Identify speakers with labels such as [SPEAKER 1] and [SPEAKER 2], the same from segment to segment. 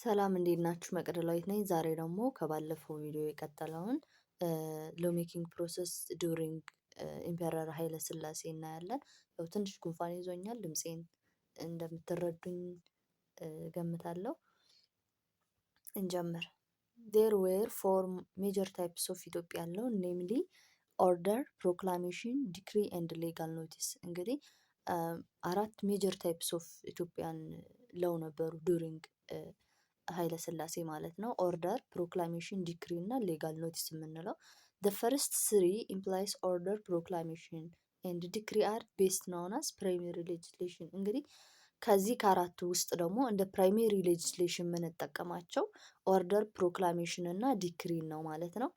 [SPEAKER 1] ሰላም እንዴት ናችሁ? መቅደላዊት ነኝ። ዛሬ ደግሞ ከባለፈው ቪዲዮ የቀጠለውን ሎ ሜኪንግ ፕሮሰስ ዱሪንግ ኢምፔረር ኃይለ ሥላሴ እናያለን። ያው ትንሽ ጉንፋን ይዞኛል፣ ድምፄን እንደምትረዱኝ ገምታለሁ። እንጀምር። ዴር ዌር ፎር ሜጀር ታይፕስ ኦፍ ኢትዮጵያ ያለው ኔምሊ ኦርደር፣ ፕሮክላሜሽን፣ ዲክሪ ኤንድ ሌጋል ኖቲስ። እንግዲህ አራት ሜጀር ታይፕስ ኦፍ ኢትዮጵያን ለው ነበሩ ዱሪንግ ኃይለ ሥላሴ ማለት ነው። ኦርደር፣ ፕሮክላሜሽን፣ ዲክሪ እና ሌጋል ኖቲስ የምንለው the first three implies order, proclamation and decree are best known as primary legislation። እንግዲህ ከዚህ ከአራቱ ውስጥ ደግሞ እንደ ፕራይሜሪ ሌጅስሌሽን የምንጠቀማቸው ኦርደር፣ ፕሮክላሜሽን እና ዲክሪ ነው ማለት ነው።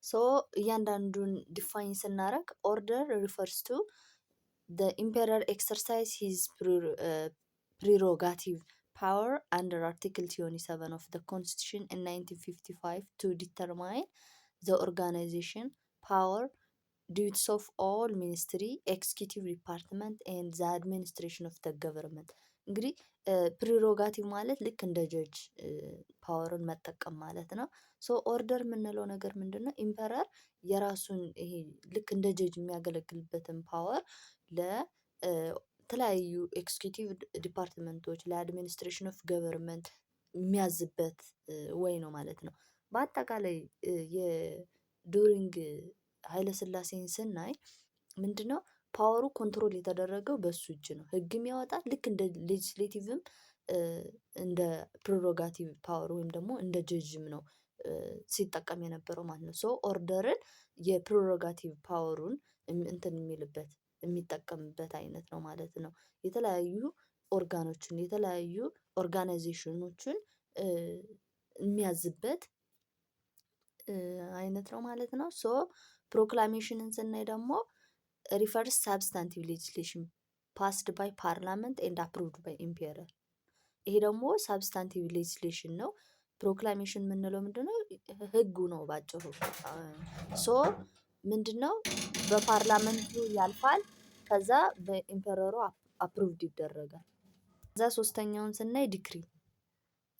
[SPEAKER 1] ሶ እያንዳንዱን ዲፋይን ስናደርግ ኦርደር ሪፈርስ ቱ the emperor exercise his prerogative power under Article 27 of the Constitution in 1955 to determine the organization, power, duties of all ministry, executive department and the administration of the government። እንግዲህ ፕሪሮጋቲቭ ማለት ልክ እንደ ጀጅ ፓወርን መጠቀም ማለት ነው። ሶ ኦርደር የምንለው ነገር ምንድን ነው? ኢምፐረር የራሱን ይሄ ልክ እንደ ጀጅ የሚያገለግልበትን ፓወር ለተለያዩ ኤክስኪዩቲቭ ዲፓርትመንቶች ለአድሚኒስትሬሽን ኦፍ ገቨርንመንት የሚያዝበት ወይ ነው ማለት ነው። በአጠቃላይ የዱሪንግ ኃይለሥላሴን ስናይ ምንድነው ፓወሩ ኮንትሮል የተደረገው በሱ እጅ ነው። ህግም ያወጣል ልክ እንደ ሌጅስሌቲቭም እንደ ፕሪሮጋቲቭ ፓወር ወይም ደግሞ እንደ ጀጅም ነው ሲጠቀም የነበረው ማለት ነው። ሶ ኦርደርን የፕሪሮጋቲቭ ፓወሩን እንትን የሚልበት የሚጠቀምበት አይነት ነው ማለት ነው። የተለያዩ ኦርጋኖችን የተለያዩ ኦርጋናይዜሽኖችን የሚያዝበት አይነት ነው ማለት ነው። ሶ ፕሮክላሜሽንን ስናይ ደግሞ ሪፈርስ ሳብስታንቲቭ ሌጅስሌሽን ፓስድ ባይ ፓርላመንት ኤንድ አፕሩቭድ ባይ ኢምፔረር። ይሄ ደግሞ ሳብስታንቲቭ ሌጅስሌሽን ነው። ፕሮክላሜሽን የምንለው ምንድነው? ህጉ ነው ባጭሩ። ሶ ምንድነው በፓርላመንቱ ያልፋል፣ ከዛ በኢምፐረሩ አፕሩቭድ ይደረጋል። ከዛ ሶስተኛውን ስናይ ዲክሪ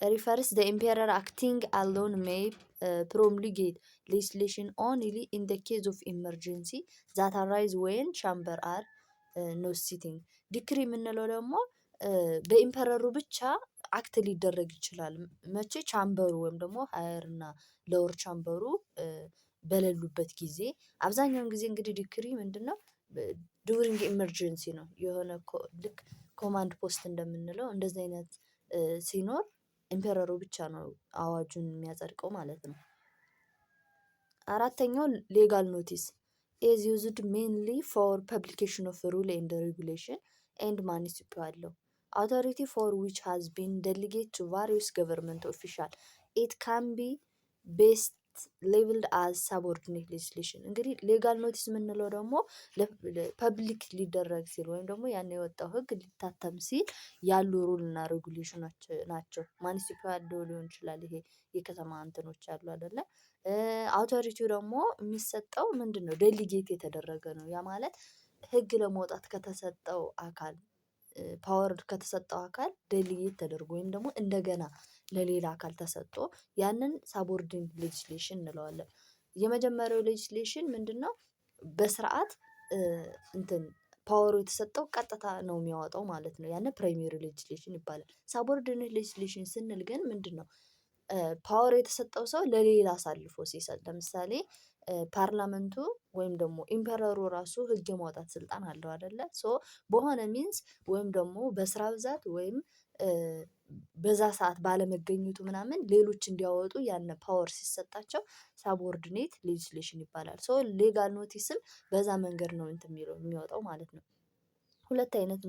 [SPEAKER 1] ሪፈርስ the emperor acting alone may promulgate legislation only in the case of emergency that arise when chamber are not sitting። ዲክሪ የምንለው ደግሞ በኢምፐረሩ ብቻ አክት ሊደረግ ይችላል። መቼ? ቻምበሩ ወይም ደግሞ ሀየር እና ለወር ቻምበሩ በሌሉበት ጊዜ። አብዛኛውን ጊዜ እንግዲህ ዲክሪ ምንድነው ዱሪንግ ኢመርጀንሲ ነው። የሆነ ልክ ኮማንድ ፖስት እንደምንለው እንደዚህ አይነት ሲኖር ኢምፔረሩ ብቻ ነው አዋጁን የሚያጸድቀው ማለት ነው። አራተኛው ሌጋል ኖቲስ is used mainly for publication of rule and regulation and municipal authority for which has been delegated to various government official. It can be best labeled as subordinate legislation። እንግዲህ ሌጋል ኖቲስ የምንለው ደግሞ ፐብሊክ ሊደረግ ሲል ወይም ደግሞ ያን የወጣው ህግ ሊታተም ሲል ያሉ ሩል እና ሬጉሌሽኖች ናቸው። ማኒሲፓል ሊሆን ይችላል። ይሄ የከተማ እንትኖች አሉ አይደለ? አውቶሪቲው ደግሞ የሚሰጠው ምንድነው? ዴሊጌት የተደረገ ነው። ያ ማለት ህግ ለመውጣት ከተሰጠው አካል ፓወር ከተሰጠው አካል ዴሊጌት ተደርጎ ወይም ደግሞ እንደገና ለሌላ አካል ተሰጥቶ ያንን ሳቦርዲኔት ሌጅስሌሽን እንለዋለን። የመጀመሪያው ሌጅስሌሽን ምንድነው? በስርዓት እንትን ፓወሩ የተሰጠው ቀጥታ ነው የሚያወጣው ማለት ነው። ያንን ፕራይሜሪ ሌጅስሌሽን ይባላል። ሳቦርዲኔት ሌጅስሌሽን ስንል ግን ምንድነው? ፓወር የተሰጠው ሰው ለሌላ አሳልፎ ሲሰጥ፣ ለምሳሌ ፓርላመንቱ ወይም ደግሞ ኢምፐረሩ ራሱ ህግ የማውጣት ስልጣን አለው አይደለ? ሶ በሆነ ሚንስ ወይም ደግሞ በስራ ብዛት ወይም በዛ ሰዓት ባለመገኘቱ ምናምን ሌሎች እንዲያወጡ ያን ፓወር ሲሰጣቸው ሳቦርዲኔት ሌጅስሌሽን ይባላል። ሶ ሌጋል ኖቲስም በዛ መንገድ ነው እንትን የሚወጣው ማለት ነው። ሁለት አይነት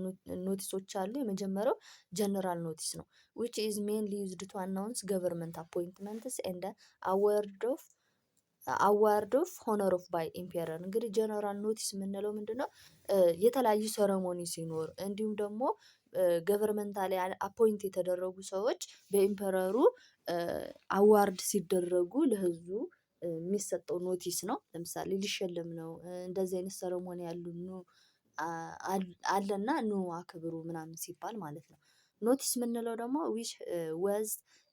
[SPEAKER 1] ኖቲሶች አሉ። የመጀመሪያው ጀነራል ኖቲስ ነው which is mainly used to announce government appointments and award of honor of by emperor። እንግዲህ ጀነራል ኖቲስ የምንለው ምንድነው? የተለያዩ ሴረሞኒ ሲኖር እንዲሁም ደግሞ ገቨርንመንታሊ አፖይንት የተደረጉ ሰዎች በኢምፐረሩ አዋርድ ሲደረጉ ለህዝቡ የሚሰጠው ኖቲስ ነው። ለምሳሌ ሊሸለም ነው፣ እንደዚህ አይነት ሴረሞኒ ያሉ አለና ኑ አክብሩ ምናምን ሲባል ማለት ነው። ኖቲስ የምንለው ደግሞ which was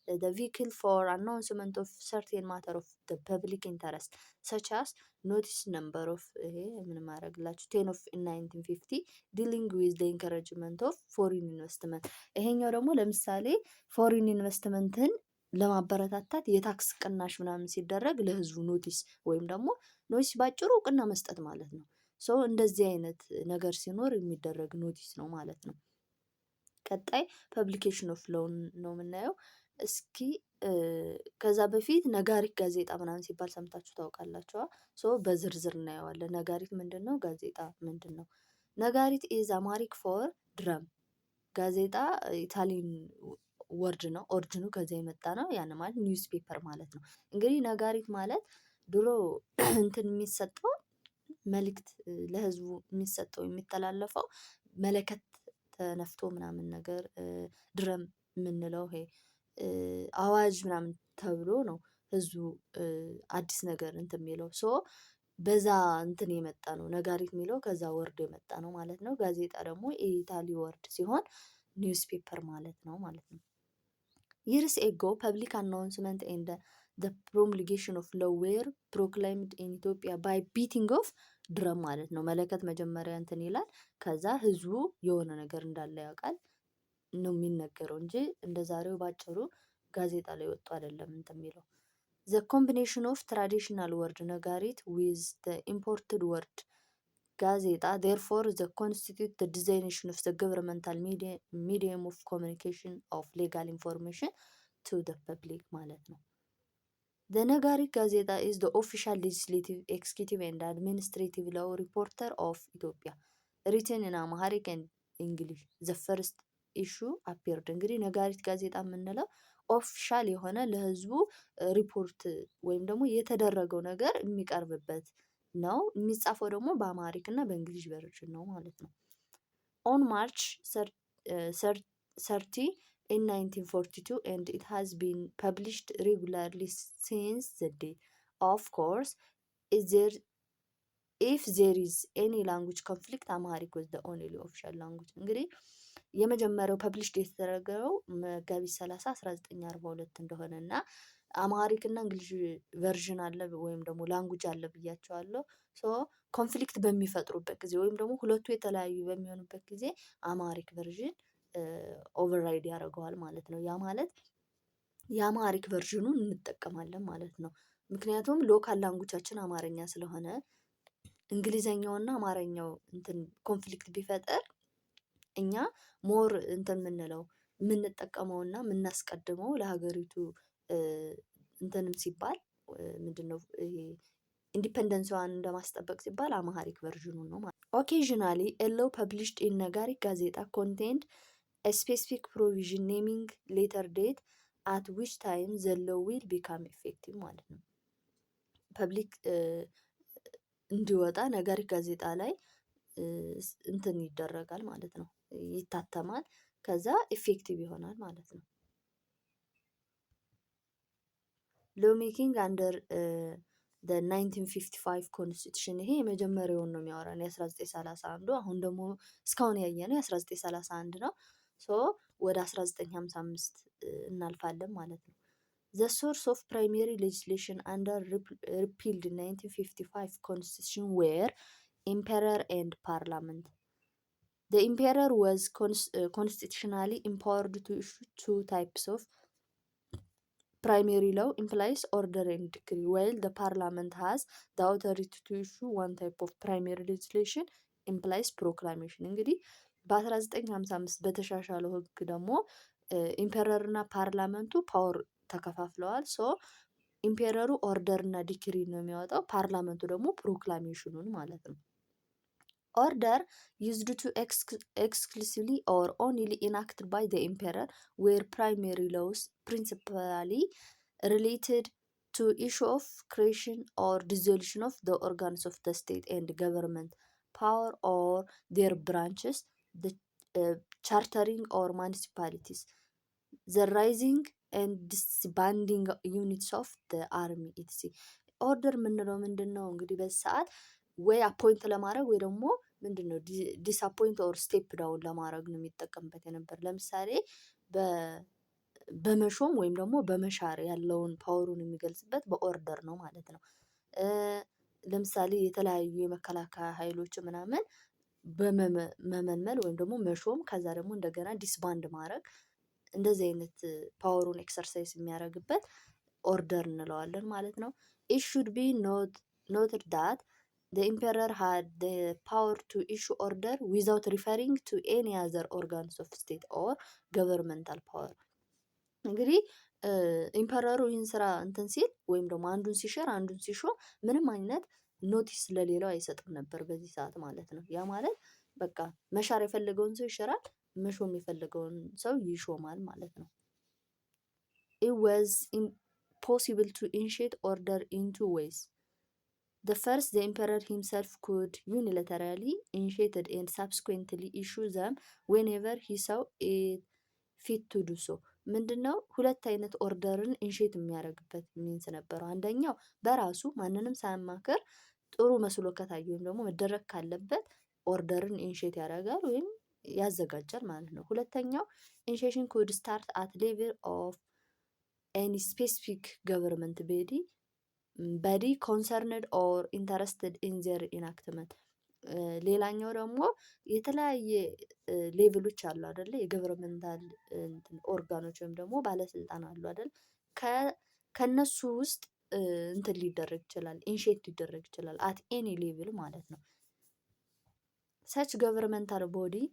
[SPEAKER 1] the vehicle for announcement of certain matter of the public interest such as notice number of ይሄ ምን ማድረግላችሁ 10 of 1950 dealing with the encouragement of foreign investment። ይሄኛው ደግሞ ለምሳሌ ፎሪን ኢንቨስትመንትን ለማበረታታት የታክስ ቅናሽ ምናምን ሲደረግ ለህዝቡ ኖቲስ ወይም ደግሞ ኖቲስ ባጭሩ እውቅና መስጠት ማለት ነው። ሶ እንደዚህ አይነት ነገር ሲኖር የሚደረግ ኖቲስ ነው ማለት ነው። ቀጣይ ፐብሊኬሽን ኦፍ ሎው ነው የምናየው። እስኪ ከዛ በፊት ነጋሪት ጋዜጣ ምናምን ሲባል ሰምታችሁ ታውቃላችኋ? ሶ በዝርዝር እናየዋለን። ነጋሪት ምንድን ነው? ጋዜጣ ምንድን ነው? ነጋሪት ኢዝ አማሪክ ፎር ድረም። ጋዜጣ ኢታሊን ወርድ ነው። ኦሪጅኑ ከዛ የመጣ ነው። ያን ማለት ኒውስ ፔፐር ማለት ነው። እንግዲህ ነጋሪት ማለት ድሮ እንትን የሚሰጠው መልእክት ለህዝቡ የሚሰጠው የሚተላለፈው መለከት ተነፍቶ ምናምን ነገር ድረም የምንለው ይሄ አዋጅ ምናምን ተብሎ ነው ህዝቡ አዲስ ነገር እንትን የሚለው። ሶ በዛ እንትን የመጣ ነው ነጋሪት የሚለው ከዛ ወርድ የመጣ ነው ማለት ነው። ጋዜጣ ደግሞ የኢታሊ ወርድ ሲሆን ኒውስ ፔፐር ማለት ነው ማለት ነው። years ago public announcement and the promulgation of law were proclaimed in Ethiopia by beating of drum ማለት ነው። መለከት መጀመሪያ እንትን ይላል ከዛ ህዝቡ የሆነ ነገር እንዳለ ያውቃል ነው የሚነገረው እንጂ እንደ ዛሬው ባጭሩ ጋዜጣ ላይ ወጥቶ አይደለም እንትን የሚለው። the combination of traditional word ነጋሪት with the imported word ጋዜጣ therefore the constitute the designation of the governmental medium of communication of legal information to the public ማለት ነው። the ነጋሪት ጋዜጣ is the official legislative, executive and administrative law reporter of Ethiopia written in Amharic and English. the first issue appeared እንግዲህ ነጋሪት ጋዜጣ የምንለው ኦፊሻል የሆነ ለህዝቡ ሪፖርት ወይም ደግሞ የተደረገው ነገር የሚቀርብበት ነው። የሚጻፈው ደግሞ በአማሪክ እና በእንግሊሽ ቨርዥን ነው ማለት ነው። on March 30 in 1942 and it has been published regularly since the date. Of course, if there is any language conflict Amharic was the only official language። እንግዲህ የመጀመሪያው ፐብሊሽድ የተደረገው መጋቢት 30 1942 እንደሆነ እና አማሪክ እና እንግሊሽ ቨርዥን አለ ወይም ደግሞ ላንጉጅ አለ ብያቸዋለሁ። ሶ ኮንፍሊክት በሚፈጥሩበት ጊዜ ወይም ደግሞ ሁለቱ የተለያዩ በሚሆኑበት ጊዜ አማሪክ ቨርዥን ኦቨርራይድ ያደርገዋል ማለት ነው። ያ ማለት የአማሪክ ቨርዥኑን እንጠቀማለን ማለት ነው። ምክንያቱም ሎካል ላንጉጃችን አማርኛ ስለሆነ እንግሊዘኛውና አማርኛው እንትን ኮንፍሊክት ቢፈጠር እኛ ሞር እንትን የምንለው የምንጠቀመውና የምናስቀድመው ለሀገሪቱ እንትንም ሲባል ምንድነው ይሄ ኢንዲፔንደንስዋን እንደማስጠበቅ ሲባል አማሃሪክ ቨርዥኑን ነው ማለት ነው። ኦኬዥናሊ a law published in ነጋሪት ጋዜጣ contained a specific provision naming later date at which time the law will become effective ማለት ነው። ፐብሊክ እንዲወጣ ነጋሪት ጋዜጣ ላይ እንትን ይደረጋል ማለት ነው። ይታተማል ከዛ ኢፌክቲቭ ይሆናል ማለት ነው። ሎ ሜኪንግ አንደር the 1955 ኮንስቲቱሽን ይሄ የመጀመሪያውን ነው የሚያወራን የ1931 አሁን ደግሞ እስካሁን ያየነው የ1931 ነው። ሶ ወደ 1955 እናልፋለን ማለት ነው። the source of primary legislation under repealed 1955 constitution were emperor and parliament. The emperor was constitutionally empowered to issue two types of primary law implies order and decree, while the parliament has the authority to issue one type of primary legislation implies proclamation። እንግዲህ በ1955 በተሻሻለው ህግ ደግሞ ኢምፔረር እና ፓርላመንቱ ፓወር ተከፋፍለዋል። ሶ ኢምፔረሩ ኦርደር እና ዲክሪ ነው የሚያወጣው፣ ፓርላመንቱ ደግሞ ፕሮክላሜሽኑን ማለት ነው። Order used to exclusively or only enacted by the emperor were primary laws principally related to issue of creation or dissolution of the organs of the state and government power or their branches, the chartering or municipalities, the rising and disbanding units of the army etc. ኦርደር የምንለው ምንድን ነው እንግዲህ በዚህ ሰዓት ወይ አፖይንት ለማድረግ ወይ ደግሞ ምንድነው ዲስአፖይንት ኦር ስቴፕ ዳውን ለማድረግ ነው የሚጠቀምበት የነበር። ለምሳሌ በመሾም ወይም ደግሞ በመሻር ያለውን ፓወሩን የሚገልጽበት በኦርደር ነው ማለት ነው። ለምሳሌ የተለያዩ የመከላከያ ኃይሎች ምናምን በመመልመል ወይም ደግሞ መሾም ከዛ ደግሞ እንደገና ዲስባንድ ማድረግ እንደዚህ አይነት ፓወሩን ኤክሰርሳይዝ የሚያደርግበት ኦርደር እንለዋለን ማለት ነው። ኢት ሹድ ቢ ኖትድ ዳት the emperor had the power to issue order without referring to any other organs of state or governmental power። እንግዲህ ኢምፐረሩ ይህን ስራ እንትን ሲል ወይም ደግሞ አንዱን ሲሽር አንዱን ሲሾም ምንም አይነት ኖቲስ ለሌላው አይሰጥም ነበር በዚህ ሰዓት ማለት ነው። ያ ማለት በቃ መሻር የፈለገውን ሰው ይሽራል፣ መሾም የፈለገውን ሰው ይሾማል ማለት ነው። it was impossible to initiate order in two ways. The first, the emperor himself could unilaterally initiate and subsequently issue them whenever he saw it fit to do so. ምንድነው ሁለት አይነት ኦርደርን ኢንሼት የሚያደርግበት ሚንስ ነበረው። አንደኛው በራሱ ማንንም ሳያማክር ጥሩ መስሎ ከታየ ወይም ደግሞ መደረግ ካለበት ኦርደርን ኢንሼት ያደርጋል ወይም ያዘጋጃል ማለት ነው። ሁለተኛው ኢኒሺዬሽን ኩድ ስታርት አት ሌቭል ኦፍ ኤኒ ስፔሲፊክ ገቨርንመንት body concerned or interested in their enactment። ሌላኛው ደግሞ የተለያየ ሌቭሎች አሉ አይደለ? የገቨርንመንታል ኦርጋኖች ወይም ደግሞ ባለስልጣን አሉ አይደል? ከነሱ ውስጥ እንትን ሊደረግ ይችላል፣ ኢንሼት ሊደረግ ይችላል አት ኤኒ ሌቭል ማለት ነው። such governmental body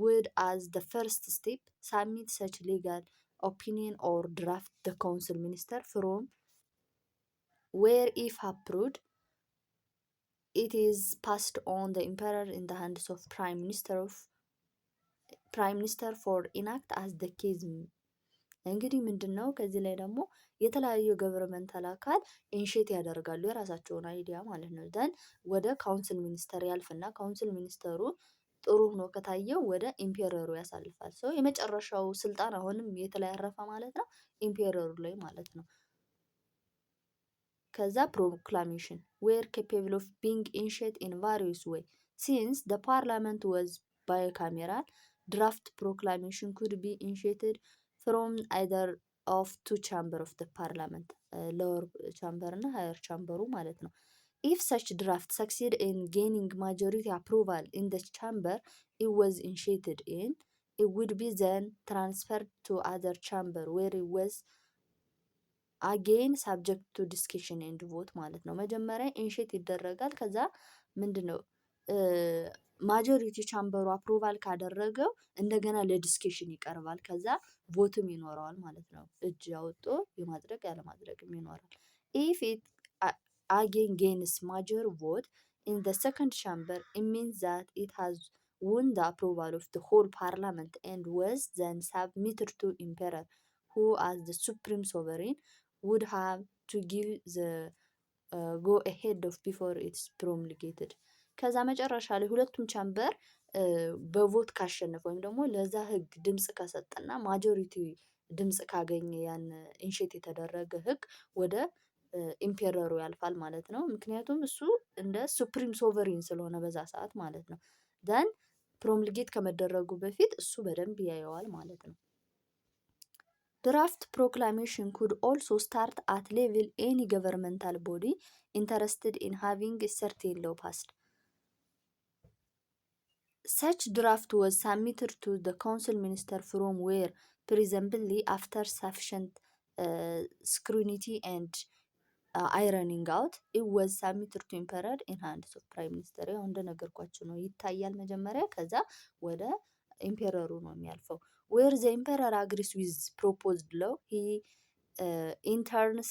[SPEAKER 1] would as the first step submit such legal opinion or draft the council minister from where if approved it is passed on the emperor in the hands of prime minister for enact as the case። እንግዲህ ምንድነው ከዚህ ላይ ደግሞ የተለያዩ ገቨርንመንታል አካል ኢንሼት ያደርጋሉ የራሳቸውን አይዲያ ማለት ነው። ደን ወደ ካውንስል ሚኒስተር ያልፍና ካውንስል ሚኒስተሩ ጥሩ ሆኖ ከታየው ወደ ኢምፔረሩ ያሳልፋል። ሰው የመጨረሻው ስልጣን አሁንም የተለያረፈ ማለት ነው ኢምፔረሩ ላይ ማለት ነው። ከዛ ፕሮክላሜሽን were capable of being initiated in various way since the parliament was bicameral. draft proclamation could be initiated from either of two chamber of the parliament lower chamber እና higher chamber ማለት ነው። if such draft succeed in gaining majority approval in the chamber it was initiated in, it would be then transferred to other chamber where it was again subject to discussion and vote ማለት ነው። መጀመሪያ ኢንሼት ይደረጋል። ከዛ ምንድነው ማጆሪቲ ቻምበሩ አፕሩቫል ካደረገው እንደገና ለዲስከሽን ይቀርባል። ከዛ ቮትም ይኖረዋል ማለት ነው። እጅ አውጥቶ የማጽደቅ ያለማጽደቅም ይኖራል። if it again gains major vote in the second chamber it means that it has won the approval of the whole parliament and was then submitted to emperor who as the supreme sovereign would have to give the go ahead of before it's promulgated። ከዛ መጨረሻ ላይ ሁለቱም ቻምበር በቮት ካሸነፈ ወይም ደግሞ ለዛ ህግ ድምጽ ከሰጠና ማጆሪቲ ድምጽ ካገኘ ያን ኢንሼት የተደረገ ህግ ወደ ኢምፔረሩ ያልፋል ማለት ነው። ምክንያቱም እሱ እንደ ሱፕሪም ሶቨሪን ስለሆነ በዛ ሰዓት ማለት ነው። ደን ፕሮምልጌት ከመደረጉ በፊት እሱ በደንብ ያየዋል ማለት ነው። draft proclamation could also start at level any governmental body interested in having a certain law passed. such draft was submitted to the council minister from where presumably after sufficient scrutiny and ironing out it was submitted to emperor in hands of prime minister። ያው እንደነገርኳችሁ ነው ይታያል መጀመሪያ ከዛ ወደ ኢምፔረሩ ነው የሚያልፈው። where the emperor agrees with proposed law he in turn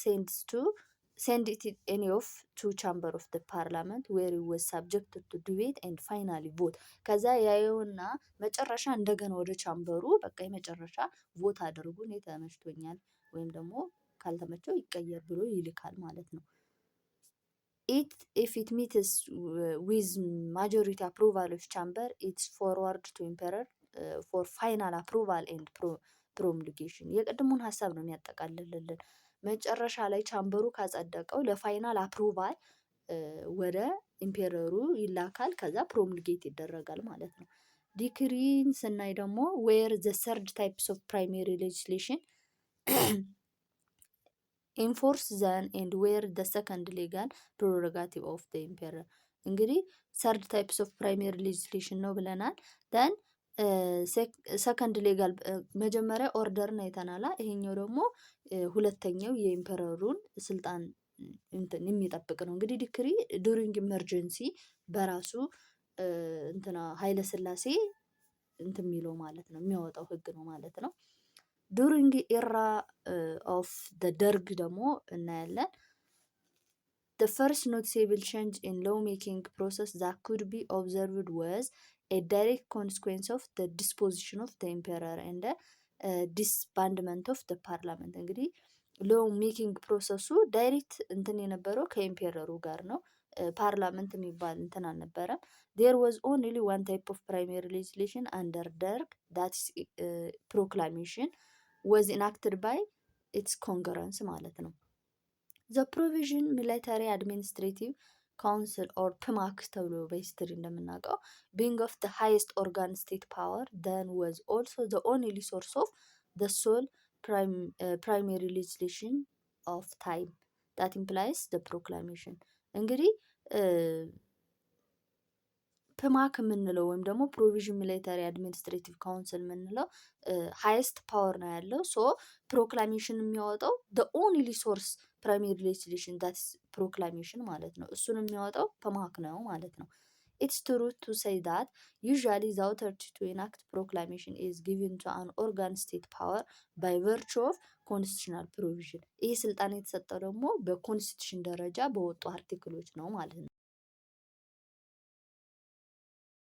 [SPEAKER 1] send it any of two chamber of the parliament where it was subjected to debate and finally vote። ከዛ ያየውና መጨረሻ እንደገና ወደ ቻምበሩ በቃ የመጨረሻ ቮት አድርጉ እኔ ተመችቶኛል ወይም ደግሞ ካልተመቸው ይቀየር ብሎ ይልካል ማለት ነው። if it meets with majority approval of chamber it's forward to emperor for final approval and promulgation። የቅድሙን ሀሳብ ነው የሚያጠቃልልልን። መጨረሻ ላይ ቻምበሩ ካጸደቀው ለፋይናል አፕሩቫል ወደ ኢምፔረሩ ይላካል። ከዛ ፕሮሙልጌት ይደረጋል ማለት ነው። ዲክሪን ስናይ ደግሞ ዌር ዘ ሰርድ ታይፕስ ኦፍ ፕራይሜሪ ሌጅስሌሽን ኢንፎርስ ዘን ኤንድ ዌር ዘ ሰከንድ ሌጋል ፕሮሮጋቲቭ ኦፍ ዘ ኢምፔረር። እንግዲህ ሰርድ ታይፕስ ኦፍ ፕራይሜሪ ሌጅስሌሽን ነው ብለናል። ደን ሰከንድ ሌጋል መጀመሪያ ኦርደርን አይተናላ። ይሄኛው ደግሞ ሁለተኛው የኢምፐረሩን ስልጣን እንትን የሚጠብቅ ነው። እንግዲህ ዲክሪ ዱሪንግ ኢመርጀንሲ በራሱ እንትና ኃይለ ሥላሴ እንትን የሚለው ማለት ነው የሚያወጣው ህግ ነው ማለት ነው። ዱሪንግ ኤራ ኦፍ ደ ደርግ ደግሞ እናያለን። The first noticeable change in lawmaking process that could be observed was a direct consequence of the disposition of the emperor and the disbandment of the parliament። እንግዲህ ሎ ሜኪንግ ፕሮሰሱ ዳይሬክት እንትን የነበረው ከኢምፔረሩ ጋር ነው። ፓርላመንት የሚባል እንትን አልነበረም። ዴር ዋዝ ኦንሊ ዋን ታይፕ ኦፍ ፕራይሜሪ ሌጅስሌሽን አንደር ደርግ ዳት ፕሮክላሜሽን ዋዝ ኢናክትድ ባይ ኢትስ ኮንግረንስ ማለት ነው። ዘ ፕሮቪዥን ሚሊታሪ አድሚኒስትሬቲቭ ካውንስል ኦር ፕማክ ተብሎ በሂስትሪ እንደምናውቀው ቢንግ ኦፍ ዘ ሃይስት ኦርጋን ስቴት ፓወር ደን ዋዝ ኦልሶ ዘ ኦንሊ ሶርስ ኦፍ ዘ ሶል ፕራይሜሪ ሌጅስሌሽን ኦፍ ታይም ዳት ኢምፕላይስ ዘ ፕሮክላሜሽን። እንግዲህ ፕማክ የምንለው ወይም ደግሞ ፕሮቪዥን ሚሊታሪ አድሚኒስትሬቲቭ ካውንስል የምንለው ሃይስት ፓወር ነው ያለው። ሶ ፕሮክላሜሽን የሚያወጣው ደ ኦንሊ ሶርስ ፕራይሜሪ ሌጅስሌሽን ዳትስ ፕሮክላሜሽን ማለት ነው። እሱን የሚያወጣው ፕማክ ነው ማለት ነው። ኢትስ ትሩ ቱ ሴይ ዳት ዩዥዋሊ ዘ አውቶሪቲ ቱ ኢናክት ፕሮክላሜሽን ኢዝ ጊቨን ቱ አን ኦርጋን ስቴት ፓወር ባይ ቨርቹ ኦፍ ኮንስቲቱሽናል ፕሮቪዥን። ይህ ስልጣን የተሰጠው ደግሞ በኮንስቲቱሽን ደረጃ በወጡ አርቲክሎች ነው ማለት ነው።